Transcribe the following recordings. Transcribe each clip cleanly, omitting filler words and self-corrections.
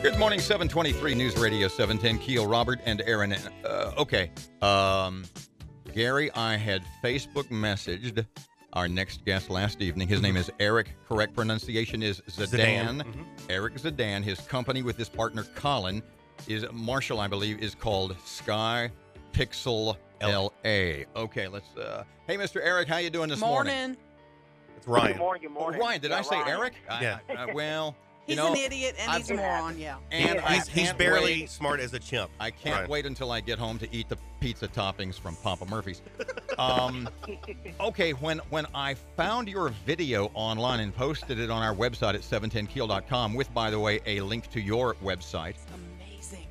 Good morning, 723 News Radio 710. Keel, Robert, and Aaron. Gary, I had Facebook messaged our next guest last evening. His name is Eric. Correct pronunciation is Zidane. Eric Zidane. His company with his partner Colin is Marshall, I believe, is called Sky Pixel LA. Okay, let's. Hey, Mr. Eric, how you doing this morning? It's Ryan. Good morning. Oh, Ryan, did I say Ryan. Eric? Yeah. Well, He's you know, an idiot and he's a moron, yeah. and I He's can't barely wait. smart as a chimp. I can't Ryan. wait until I get home to eat the pizza toppings from Papa Murphy's. Okay, when I found your video online and posted it on our website at 710keel.com with, by the way, a link to your website. It's amazing.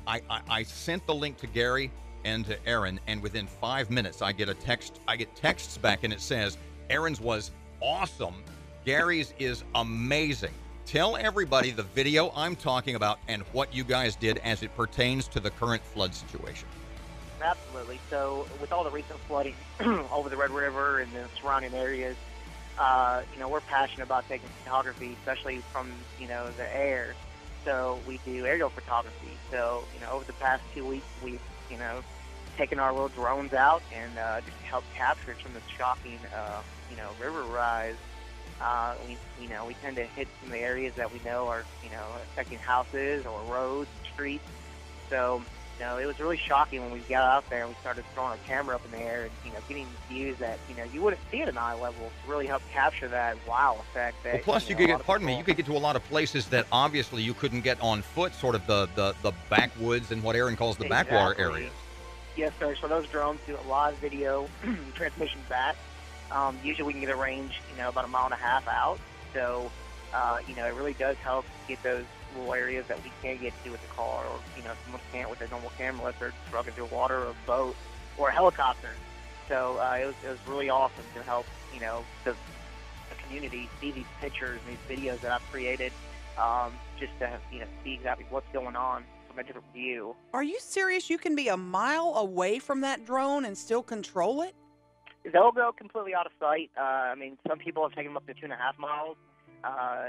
I sent the link to Gary and to Aaron, and within 5 minutes I get a text. I get texts back, and it says Aaron's was awesome, Gary's is amazing. Tell everybody the video I'm talking about and what you guys did as it pertains to the current flood situation. Absolutely. So, with all the recent flooding over the Red River and the surrounding areas, we're passionate about taking photography, especially from, the air. So, we do aerial photography. So, over the past 2 weeks, we've, taken our little drones out and just helped capture some of the shocking, river rise. We tend to hit some of the areas that we know are, affecting houses or roads, streets. So, it was really shocking when we got out there and we started throwing our camera up in the air and, getting views that, you wouldn't see at an eye level to really help capture that wow effect. That, Well, plus you could get, you could get to a lot of places that obviously you couldn't get on foot, sort of the backwoods and what Aaron calls the backwater areas. Yes, sir. So those drones do a live video transmission back. Usually we can get a range, about 1.5 miles out. So, it really does help get those little areas that we can't get to with the car, or, someone can't with their normal camera unless they're struggling through water or a boat or a helicopter. So it was really awesome to help, the community see these pictures and these videos that I've created, just to, see exactly what's going on from a different view. Are you serious? You can be a mile away from that drone and still control it? They'll go completely out of sight. Some people have taken them up to 2.5 miles.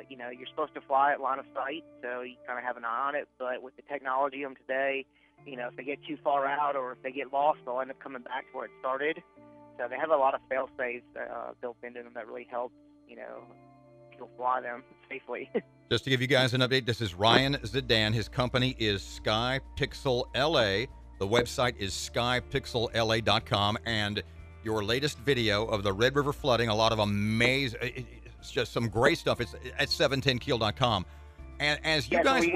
You're supposed to fly at line of sight, so you kind of have an eye on it. But with the technology of today, if they get too far out or if they get lost, they'll end up coming back to where it started. So they have a lot of fail-safes built into them that really help, people fly them safely. Just to give you guys an update, this is Ryan Zidane. His company is Sky Pixel LA. The website is skypixella.com, and your latest video of the Red River flooding, a lot of amazing, it's just some great stuff. It's at 710keel.com. And as you guys...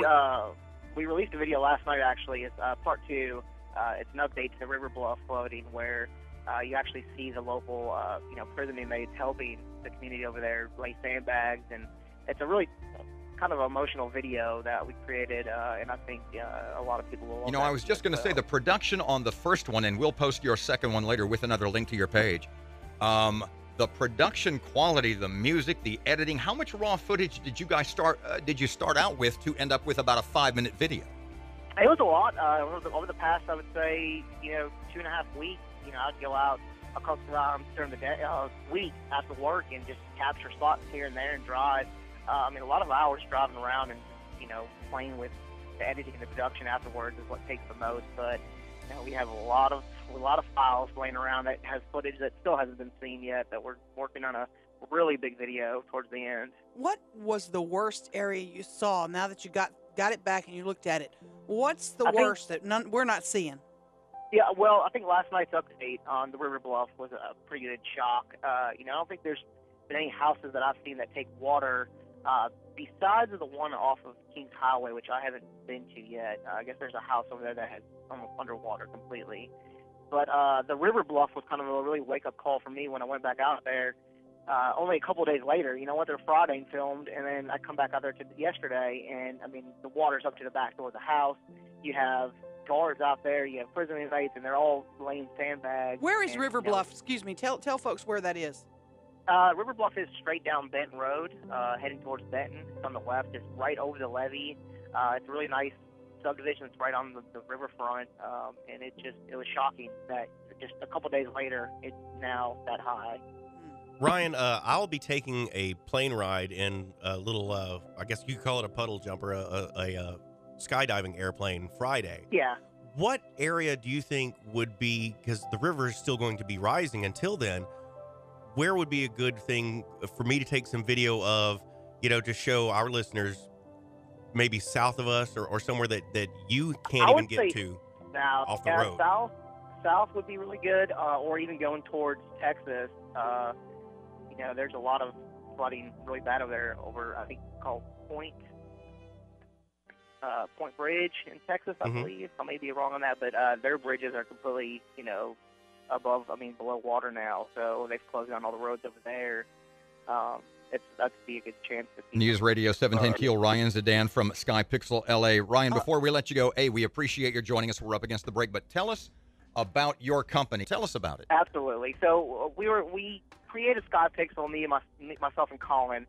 We released a video last night, actually. It's part 2. It's an update to the River Bluff flooding, where you actually see the local, prison inmates helping the community over there lay sandbags. And it's a really kind of emotional video that we created, and I think a lot of people will love I was just going to say the production on the first one, and we'll post your second one later with another link to your page. The production quality, the music, the editing, how much raw footage did you guys start out with to end up with about a 5-minute video? It was a lot. Over the past, I would say, 2.5 weeks, I'd go out a couple times during the day, week after work, and just capture spots here and there and drive. A lot of hours driving around and, playing with the editing and the production afterwards is what takes the most. But, we have a lot of files laying around that has footage that still hasn't been seen yet, that we're working on a really big video towards the end. What was the worst area you saw now that you got it back and you looked at it? What's the worst that we're not seeing? Yeah, well, I think last night's update on the River Bluff was a pretty good shock. I don't think there's been any houses that I've seen that take water besides the one off of Kings Highway, which I haven't been to yet. I guess there's a house over there that has almost underwater completely. But the River Bluff was kind of a really wake-up call for me when I went back out there. Only a couple of days later, went there Friday and filmed, and then I come back out there yesterday, and, the water's up to the back door of the house. You have guards out there, you have prison inmates, and they're all laying sandbags. Where is River Bluff? Excuse me. Tell folks where that is. River Bluff is straight down Benton Road, heading towards Benton. It's on the left. It's right over the levee. It's a really nice subdivision. It's right on the riverfront, and it was shocking that just a couple days later, it's now that high. Ryan, I'll be taking a plane ride in a little, I guess you could call it a puddle jumper, a skydiving airplane Friday. Yeah. What area do you think would be, because the river is still going to be rising until then, where would be a good thing for me to take some video of, to show our listeners maybe south of us or somewhere that you can't even get to south, off the road? South would be really good, or even going towards Texas. There's a lot of flooding really bad over there, I think, called Point Bridge in Texas, I believe. I may be wrong on that, but their bridges are completely, below water now. So they've closed down all the roads over there. That'd be a good chance to see. News Radio 710 Keel, Ryan Zidane from Sky Pixel LA. Ryan, before we let you go, we appreciate your joining us. We're up against the break, but tell us about your company. Tell us about it. Absolutely. So we created Sky Pixel, myself and Colin,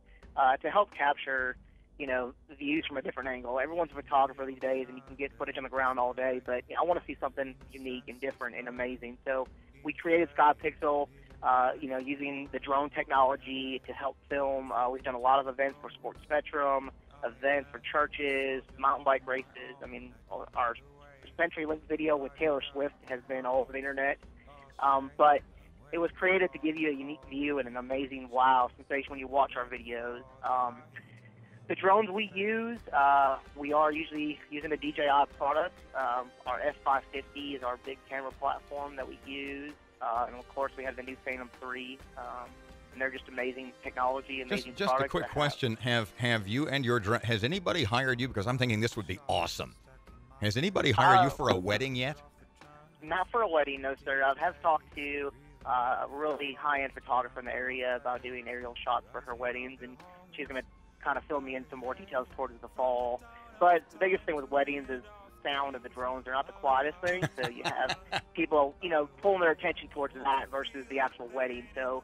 to help capture the views from a different angle. Everyone's a photographer these days, and you can get footage on the ground all day, but I want to see something unique and different and amazing. So we created Sky Pixel, using the drone technology to help film. We've done a lot of events for Sports Spectrum, events for churches, mountain bike races. Our CenturyLink video with Taylor Swift has been all over the internet. But it was created to give you a unique view and an amazing wow sensation when you watch our videos. The drones we use, we are usually using a DJI product. Our F550 is our big camera platform that we use. And, of course, we have the new Phantom 3. And they're just amazing technology, amazing just products. Just a quick question. Have you and your drone, has anybody hired you? Because I'm thinking this would be awesome. Has anybody hired you for a wedding yet? Not for a wedding, no, sir. I have talked to a really high-end photographer in the area about doing aerial shots for her weddings, and she's going to kind of fill me in some more details towards the fall. But the biggest thing with weddings is the sound of the drones. They're not the quietest thing, so you have people, pulling their attention towards that versus the actual wedding. So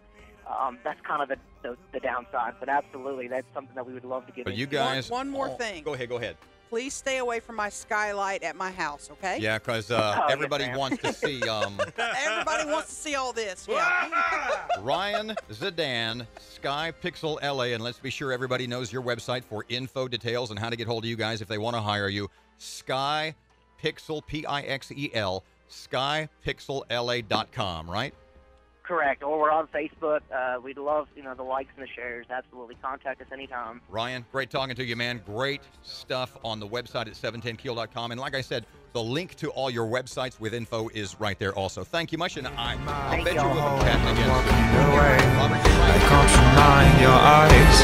that's kind of the downside. But absolutely, that's something that we would love to get But into. you guys... One more thing. Go ahead. Please stay away from my skylight at my house, okay? Yeah, because everybody wants to see... Everybody wants to see all this, yeah. Ryan Zidane, Sky Pixel LA, and let's be sure everybody knows your website for info details and how to get hold of you guys if they want to hire you. Sky Pixel, Pixel, skypixella.com, right? Correct. Or we're on Facebook. We'd love, the likes and the shares. Absolutely. Contact us anytime. Ryan, great talking to you, man. Great stuff on the website at 710keel.com. And like I said, the link to all your websites with info is right there also. Thank you much, and I bet you we'll be chatting again soon. Robert, I can't deny your eyes,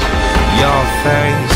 your face.